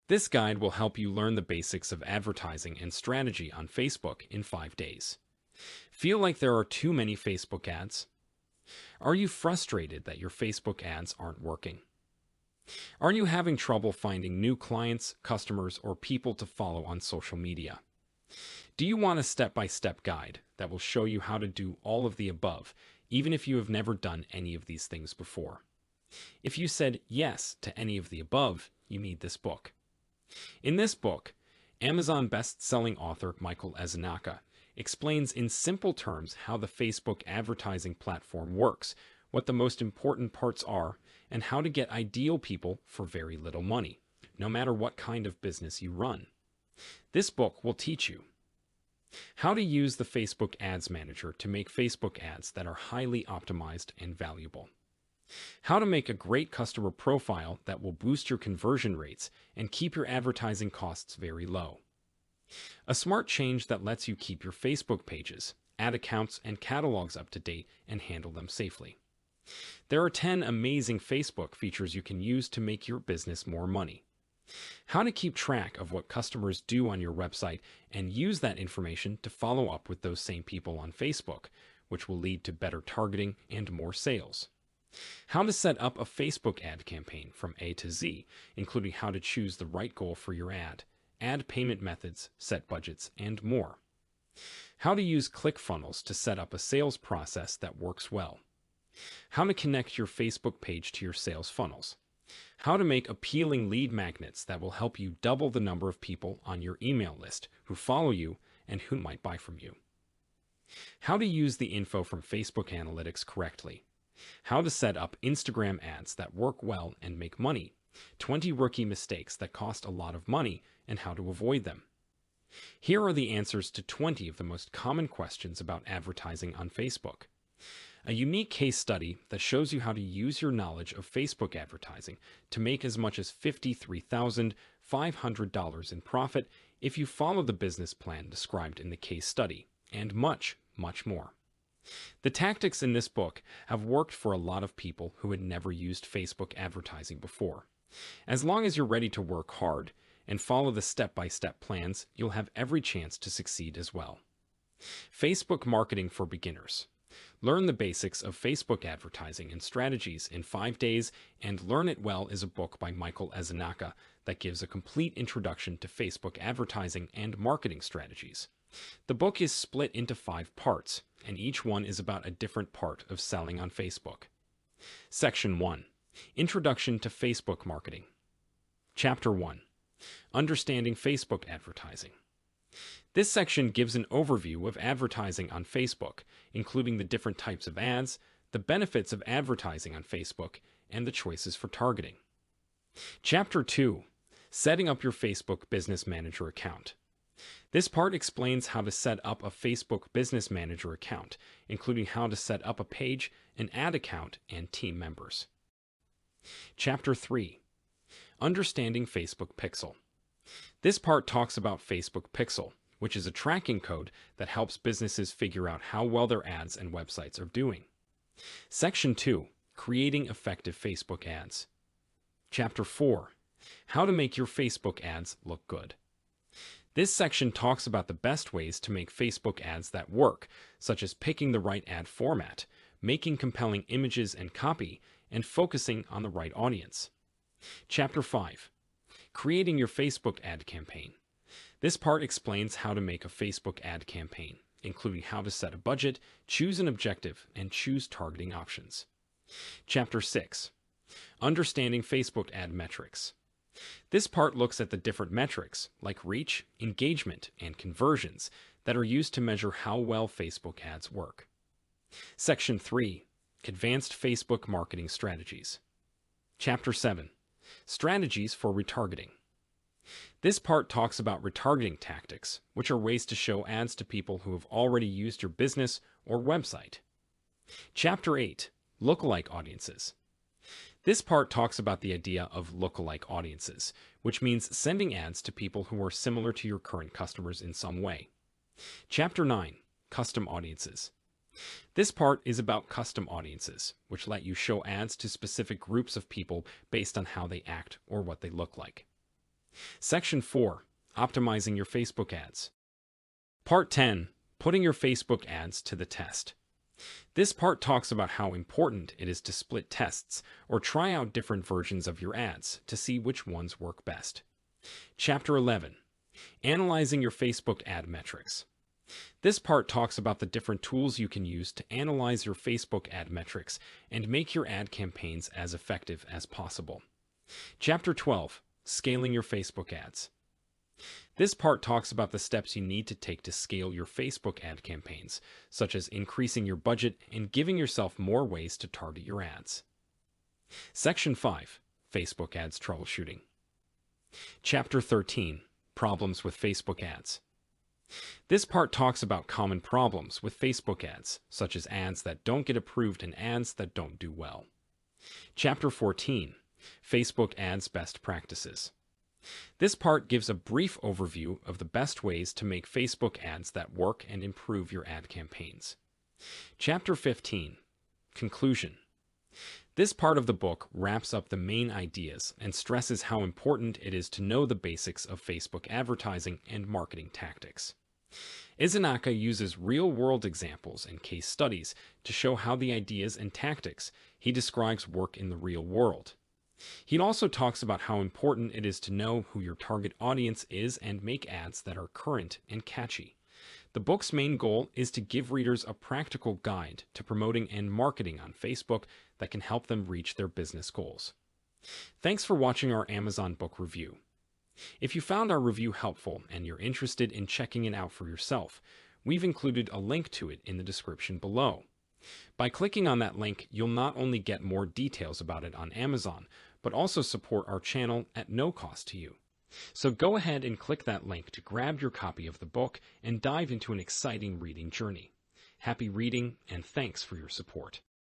This guide will help you learn the basics of advertising and strategy on Facebook in 5 days. Feel like there are too many Facebook ads? Are you frustrated that your Facebook ads aren't working? Are you having trouble finding new clients, customers, or people to follow on social media? Do you want a step-by-step guide that will show you how to do all of the above, even if you have never done any of these things before? If you said yes to any of the above, you need this book. In this book, Amazon best-selling author Michael Ezenaka explains in simple terms how the Facebook advertising platform works, what the most important parts are, and how to get ideal people for very little money, no matter what kind of business you run. This book will teach you how to use the Facebook Ads Manager to make Facebook ads that are highly optimized and valuable. How to make a great customer profile that will boost your conversion rates and keep your advertising costs very low. A smart change that lets you keep your Facebook pages, ad accounts, and catalogs up to date and handle them safely. There are 10 amazing Facebook features you can use to make your business more money. How to keep track of what customers do on your website and use that information to follow up with those same people on Facebook, which will lead to better targeting and more sales. How to set up a Facebook ad campaign from A to Z, including how to choose the right goal for your ad payment methods, set budgets, and more. How to use Clickfunnels to set up a sales process that works well. How to connect your Facebook page to your sales funnels. How to make appealing lead magnets that will help you double the number of people on your email list who follow you and who might buy from you. How to use the info from Facebook Analytics correctly. How to set up Instagram ads that work well and make money. 20 rookie mistakes that cost a lot of money and how to avoid them. Here are the answers to 20 of the most common questions about advertising on Facebook. A unique case study that shows you how to use your knowledge of Facebook advertising to make as much as $53,500 in profit if you follow the business plan described in the case study, and much, much more. The tactics in this book have worked for a lot of people who had never used Facebook advertising before. As long as you're ready to work hard and follow the step-by-step plans, you'll have every chance to succeed as well. Facebook Marketing for Beginners. Learn the basics of Facebook advertising and strategies in 5 days, and Learn It Well is a book by Michael Ezenaka that gives a complete introduction to Facebook advertising and marketing strategies. The book is split into 5 parts, and each one is about a different part of selling on Facebook. Section 1. Introduction to Facebook Marketing. Chapter 1. Understanding Facebook Advertising. This section gives an overview of advertising on Facebook, including the different types of ads, the benefits of advertising on Facebook, and the choices for targeting. Chapter 2. Setting up your Facebook Business Manager account. This part explains how to set up a Facebook Business Manager account, including how to set up a page, an ad account, and team members. Chapter 3. Understanding Facebook Pixel. This part talks about Facebook Pixel, which is a tracking code that helps businesses figure out how well their ads and websites are doing. Section 2. Creating effective Facebook ads. Chapter 4. How to make your Facebook ads look good. This section talks about the best ways to make Facebook ads that work, such as picking the right ad format, making compelling images and copy, and focusing on the right audience. Chapter 5. Creating your Facebook ad campaign. This part explains how to make a Facebook ad campaign, including how to set a budget, choose an objective, and choose targeting options. Chapter 6. Understanding Facebook ad metrics. This part looks at the different metrics, like reach, engagement, and conversions, that are used to measure how well Facebook ads work. Section 3. Advanced Facebook Marketing Strategies. Chapter 7. Strategies for Retargeting. This part talks about retargeting tactics, which are ways to show ads to people who have already used your business or website. Chapter 8. Lookalike Audiences. This part talks about the idea of lookalike audiences, which means sending ads to people who are similar to your current customers in some way. Chapter 9. Custom Audiences. This part is about custom audiences, which let you show ads to specific groups of people based on how they act or what they look like. Section 4. Optimizing your Facebook ads. Part 10. Putting your Facebook ads to the test. This part talks about how important it is to split tests or try out different versions of your ads to see which ones work best. Chapter 11. Analyzing your Facebook ad metrics. This part talks about the different tools you can use to analyze your Facebook ad metrics and make your ad campaigns as effective as possible. Chapter 12. Scaling your Facebook ads. This part talks about the steps you need to take to scale your Facebook ad campaigns, such as increasing your budget and giving yourself more ways to target your ads. Section 5. Facebook ads troubleshooting. Chapter 13. Problems with Facebook ads. This part talks about common problems with Facebook ads, such as ads that don't get approved and ads that don't do well. Chapter 14. Facebook ads best practices. This part gives a brief overview of the best ways to make Facebook ads that work and improve your ad campaigns. Chapter 15. Conclusion. This part of the book wraps up the main ideas and stresses how important it is to know the basics of Facebook advertising and marketing tactics. Izanaka uses real-world examples and case studies to show how the ideas and tactics he describes work in the real world. He also talks about how important it is to know who your target audience is and make ads that are current and catchy. The book's main goal is to give readers a practical guide to promoting and marketing on Facebook that can help them reach their business goals. Thanks for watching our Amazon book review. If you found our review helpful and you're interested in checking it out for yourself, we've included a link to it in the description below. By clicking on that link, you'll not only get more details about it on Amazon, but also support our channel at no cost to you. So go ahead and click that link to grab your copy of the book and dive into an exciting reading journey. Happy reading, and thanks for your support.